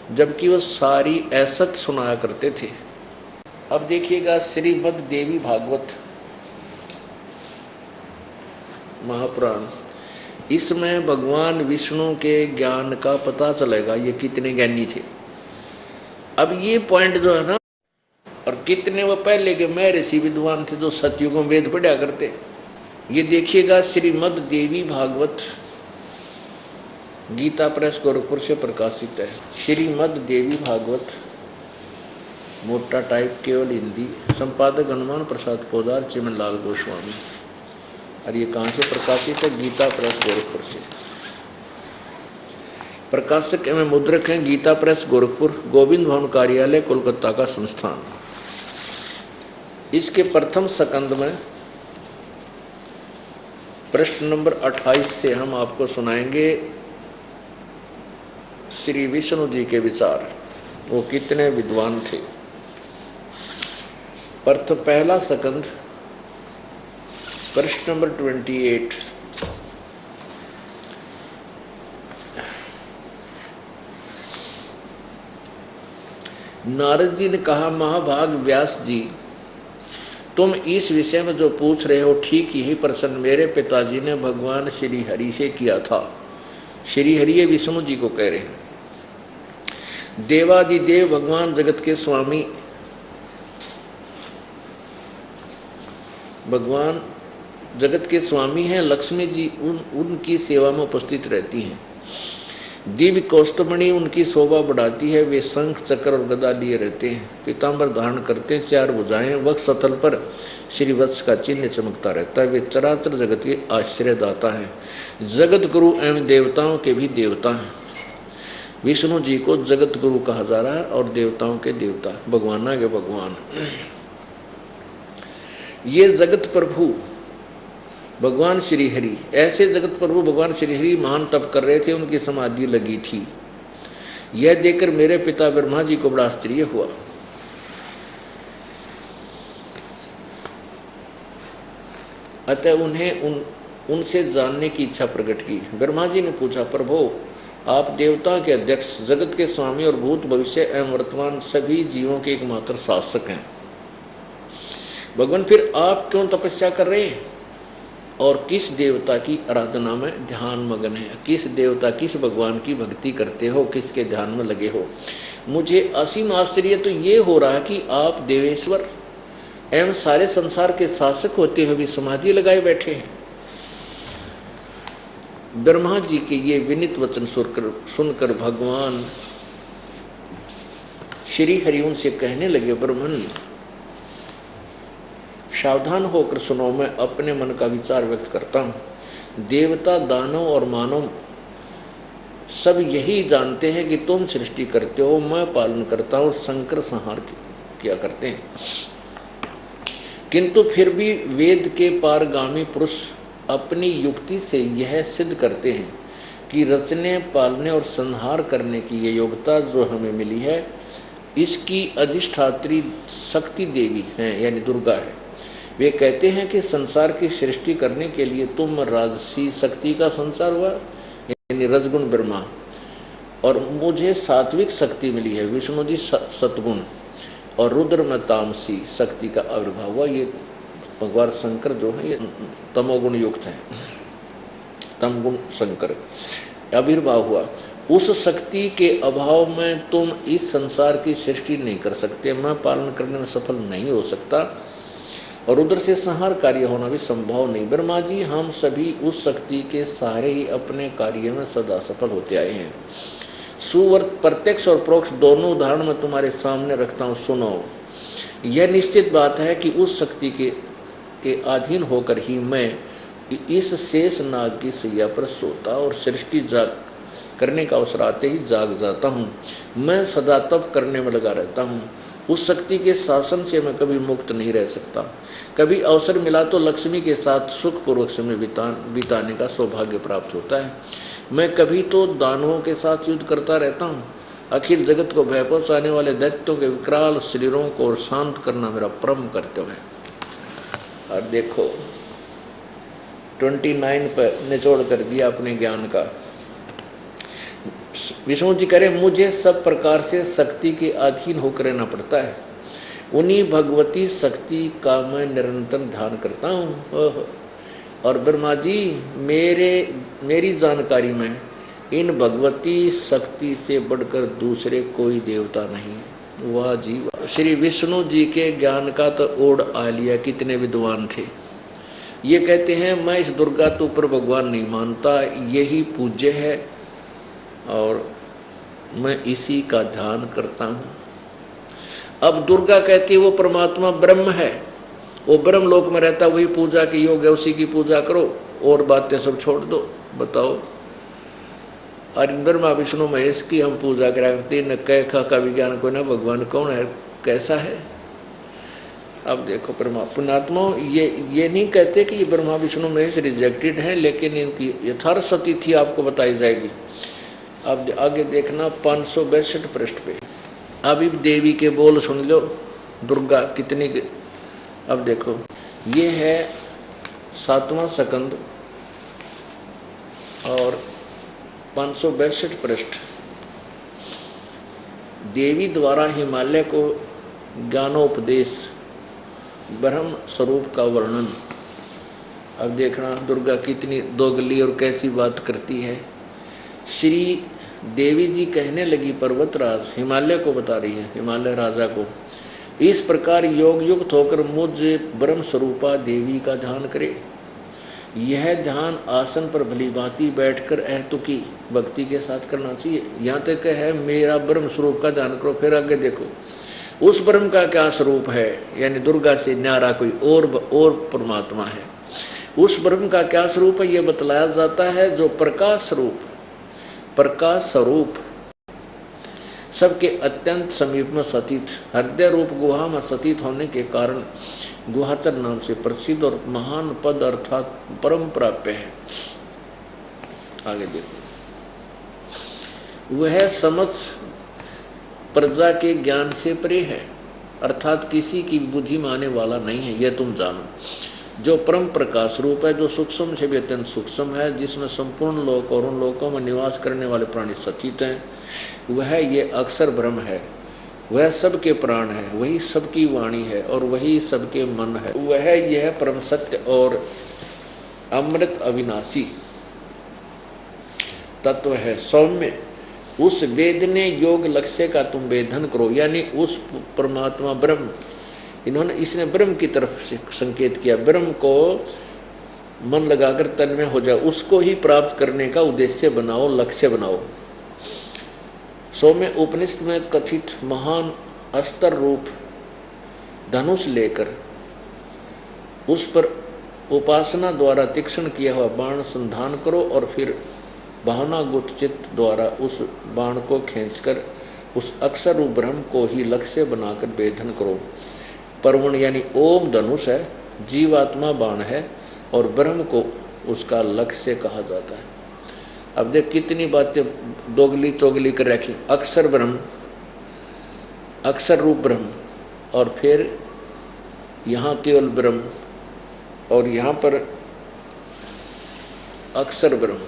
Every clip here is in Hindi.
जबकि वो सारी ऐसत सुनाया करते थे। अब देखिएगा श्रीमद् देवी भागवत महापुराण, इसमें भगवान विष्णु के ज्ञान का पता चलेगा, ये कितने ज्ञानी थे। अब ये पॉइंट जो है ना, और कितने वो पहले के महर्षि विद्वान थे जो सतयुगों में वेद पढ़ा करते। ये देखिएगा श्रीमद् देवी भागवत गीता प्रेस गोरखपुर से प्रकाशित है। श्रीमद् देवी भागवत, मोटा टाइप, केवल हिंदी, संपादक हनुमान प्रसाद पोदार, चिमनलाल गोस्वामी। और ये कहाँ से प्रकाशित है? गीता प्रेस गोरखपुर से। प्रकाशक एवं मुद्रक हैं गीता प्रेस गोरखपुर, गोविंद भवन कार्यालय, कोलकाता का संस्थान। इसके प्रथम स्कंद में प्रश्न नंबर 28 से हम आपको सुनाएंगे श्री विष्णु जी के विचार, वो कितने विद्वान थे। पहला स्कंद, प्रश्न नंबर 28। नारद जी ने कहा, महाभाग व्यास जी, तुम इस विषय में जो पूछ रहे हो ठीक यही प्रश्न मेरे पिताजी ने भगवान श्री हरि से किया था। श्री हरि विष्णु जी को कह रहे हैं। देवादिदेव भगवान जगत के स्वामी, भगवान जगत के स्वामी हैं। लक्ष्मी जी उनकी सेवा में उपस्थित रहती हैं। दिव्य कौस्तुभमणि उनकी शोभा बढ़ाती है। वे शंख चक्र और गदा लिए रहते हैं। पीतांबर धारण करते हैं, 4 भुजाएं, वक्ष स्थल पर श्रीवत्स का चिन्ह चमकता रहता है। वे चराचर जगत के आश्रयदाता हैं, जगत गुरु एवं देवताओं के भी देवता हैं। विष्णु जी को जगत गुरु कहा जा रहा है और देवताओं के देवता, भगवाना के भगवान। ये जगत प्रभु भगवान श्री हरि, ऐसे जगत प्रभु भगवान श्री हरि महान तप कर रहे थे, उनकी समाधि लगी थी। यह देखकर मेरे पिता ब्रह्मा जी को बड़ा आश्चर्य हुआ। अतः उन्हें उनसे जानने की इच्छा प्रकट की। ब्रह्मा जी ने पूछा, प्रभु आप देवता के अध्यक्ष, जगत के स्वामी और भूत भविष्य एवं वर्तमान सभी जीवों के एकमात्र शासक हैं। भगवान फिर आप क्यों तपस्या कर रहे हैं और किस देवता की आराधना में ध्यान मगन है? किस देवता, किस भगवान की भक्ति करते हो, किसके ध्यान में लगे हो? मुझे असीम आश्चर्य तो ये हो रहा है कि आप देवेश्वर एवं सारे संसार के शासक होते हुए भी समाधि लगाए बैठे हैं। ब्रह्मा जी के ये विनीत वचन सुनकर भगवान श्री हरि उनसे कहने लगे, ब्रह्मन सावधान होकर सुनो, मैं अपने मन का विचार व्यक्त करता हूँ। देवता, दानव और मानव सब यही जानते हैं कि तुम सृष्टि करते हो, मैं पालन करता हूँ और संकर संहार किया करते हैं। किंतु फिर भी वेद के पारगामी पुरुष अपनी युक्ति से यह सिद्ध करते हैं कि रचने, पालने और संहार करने की ये योग्यता जो हमें मिली है, इसकी अधिष्ठात्री शक्ति देवी हैं, यानी दुर्गा है। वे कहते हैं कि संसार की सृष्टि करने के लिए तुम राजसी शक्ति का संचार हुआ, यानी रजगुण ब्रह्मा, और मुझे सात्विक शक्ति मिली है, विष्णु जी सतगुण, और रुद्र में तामसी शक्ति का आविर्भाव हुआ। ये भगवान शंकर जो है ये तमोगुण युक्त है, तमगुण शंकर आविर्भाव हुआ। उस शक्ति के अभाव में तुम इस संसार की सृष्टि नहीं कर सकते, मैं पालन करने में सफल नहीं हो सकता, और रुद्र से संहार कार्य होना भी संभव नहीं। ब्रह्मा जी, हम सभी उस शक्ति के सहारे ही अपने कार्य में सदा सफल होते आए हैं। सुवर्त प्रत्यक्ष और परोक्ष दोनों उदाहरण मैं तुम्हारे सामने रखता हूँ, सुनो। यह निश्चित बात है कि उस शक्ति के अधीन होकर ही मैं इस शेष नाग की सैया पर सोता और सृष्टि जाग करने का अवसर आते ही जाग जाता हूँ। मैं सदा तप करने में लगा रहता हूँ। उस शक्ति के शासन से मैं कभी मुक्त नहीं रह सकता। कभी अवसर मिला तो लक्ष्मी के साथ सुखपूर्वक समय बिताने का सौभाग्य प्राप्त होता है। मैं कभी तो दानवों के साथ युद्ध करता रहता हूँ। अखिल जगत को भय पहुँचाने वाले दैत्यों के विकराल शरीरों को शांत करना मेरा परम कर्तव्य है। और देखो 29 पर निचोड़ कर दिया अपने ज्ञान का। विष्णु जी कह रहे मुझे सब प्रकार से शक्ति के अधीन होकर रहना पड़ता है, उन्हीं भगवती शक्ति का मैं निरंतर ध्यान करता हूँ। और ब्रह्मा जी मेरी जानकारी में इन भगवती शक्ति से बढ़कर दूसरे कोई देवता नहीं है। वाह जी वाह। श्री विष्णु जी के ज्ञान का तो ओढ़ आ लिया, कितने विद्वान थे। ये कहते हैं मैं इस दुर्गा तो ऊपर भगवान नहीं मानता, यही पूज्य है और मैं इसी का ध्यान करता हूँ। अब दुर्गा कहती है वो परमात्मा ब्रह्म है, वो ब्रह्म लोक में रहता, वही पूजा की योग है, उसी की पूजा करो और बातें सब छोड़ दो। बताओ, और ब्रह्मा विष्णु महेश की हम पूजा कराते न कह खा का विज्ञान को ना भगवान कौन है कैसा है। अब देखो पुण्यात्मा ये नहीं कहते कि ये ब्रह्मा विष्णु महेश रिजेक्टेड हैं, लेकिन इनकी यथार्थ स्थिति आपको बताई जाएगी। अब आगे देखना 562 पृष्ठ पे। अभी देवी के बोल सुन लो, दुर्गा कितनी। अब देखो ये है 7वां सकंद और 562 पृष्ठ। देवी द्वारा हिमालय को ज्ञानोपदेश, ब्रह्म स्वरूप का वर्णन। अब देखना दुर्गा कितनी दोगली और कैसी बात करती है। श्री देवी जी कहने लगी, पर्वतराज हिमालय को बता रही है, हिमालय राजा को, इस प्रकार योग युक्त होकर मुझ ब्रह्म स्वरूपा देवी का ध्यान करे। यह ध्यान आसन पर भली भांति बैठकर अहतुकी भक्ति के साथ करना चाहिए। यहाँ तक है मेरा ब्रह्म स्वरूप का ध्यान करो। फिर आगे देखो उस ब्रह्म का क्या स्वरूप है, यानी दुर्गा से न्यारा कोई और परमात्मा है। उस ब्रह्म का क्या स्वरूप है ये बतलाया जाता है, जो प्रकाश स्वरूप सबके अत्यंत समीप में सतीत, हृदय रूप गुहा में सतीत होने के कारण गुहाचर नाम से प्रसिद्ध और महान पद अर्थात परम प्राप्य है। आगे देखो, वह समझ प्रजा के ज्ञान से परे है, अर्थात किसी की बुद्धि में आने वाला नहीं है, यह तुम जानो। जो परम प्रकाश रूप है, जो सूक्ष्म से भी अत्यंत सूक्ष्म है, जिसमें संपूर्ण लोक और उन लोकों में निवास करने वाले प्राणी सचित हैं, वह ये अक्षर ब्रह्म है। वह सबके प्राण है, वही सबकी वाणी है और वही सबके मन है। वह यह परम सत्य और अमृत अविनाशी तत्व है। सौम्य उस वेदने योग लक्ष्य का तुम वेदन करो, यानी उस परमात्मा ब्रह्म, इसने ब्रह्म की तरफ से संकेत किया, ब्रह्म को मन लगाकर तन्मय हो जाओ, उसको ही प्राप्त करने का उद्देश्य बनाओ, लक्ष्य बनाओ। सौम्य उपनिषद में कथित महान अस्त्र रूप धनुष लेकर उस पर उपासना द्वारा तीक्ष्ण किया हुआ बाण संधान करो और फिर भावना गुप्त चित्त द्वारा उस बाण को खींचकर उस अक्षर रूप ब्रह्म को ही लक्ष्य बनाकर वेधन करो। परवण यानी ओम धनुष है, जीवात्मा बाण है और ब्रह्म को उसका लक्ष्य कहा जाता है। अब देख कितनी बातें दोगली चोगली कर रखी। अक्षर ब्रह्म, अक्षर रूप ब्रह्म और फिर यहाँ केवल ब्रह्म और यहाँ पर अक्षर ब्रह्म।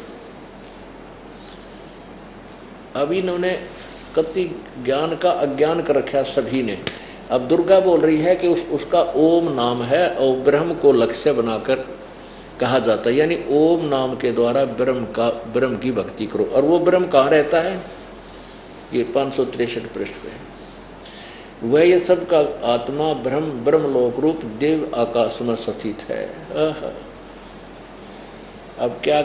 अब इन्होंने कति ज्ञान का अज्ञान कर रखा सभी ने। अब दुर्गा बोल रही है कि उसका ओम नाम है और ब्रह्म को लक्ष्य बनाकर कहा जाता है, यानी ओम नाम के द्वारा ब्रह्म की भक्ति करो। और वो ब्रह्म कहाँ रहता है, ये 563 पृष्ठ पे। वह ये सब का आत्मा ब्रह्म लोक रूप देव आकाश में स्थित है। अब क्या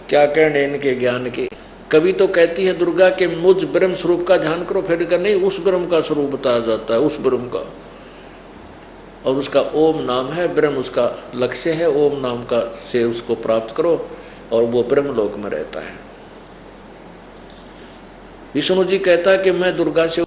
क्या कहने इनके ज्ञान के। कभी तो कहती है दुर्गा के मुझ ब्रह्म स्वरूप का ध्यान करो, फिर कर नहीं उस ब्रह्म का स्वरूप बताया जाता है, उस ब्रह्म का, और उसका ओम नाम है, ब्रह्म उसका लक्ष्य है, ओम नाम का से उसको प्राप्त करो और वो ब्रह्म लोक में रहता है। विष्णु जी कहता है कि मैं दुर्गा से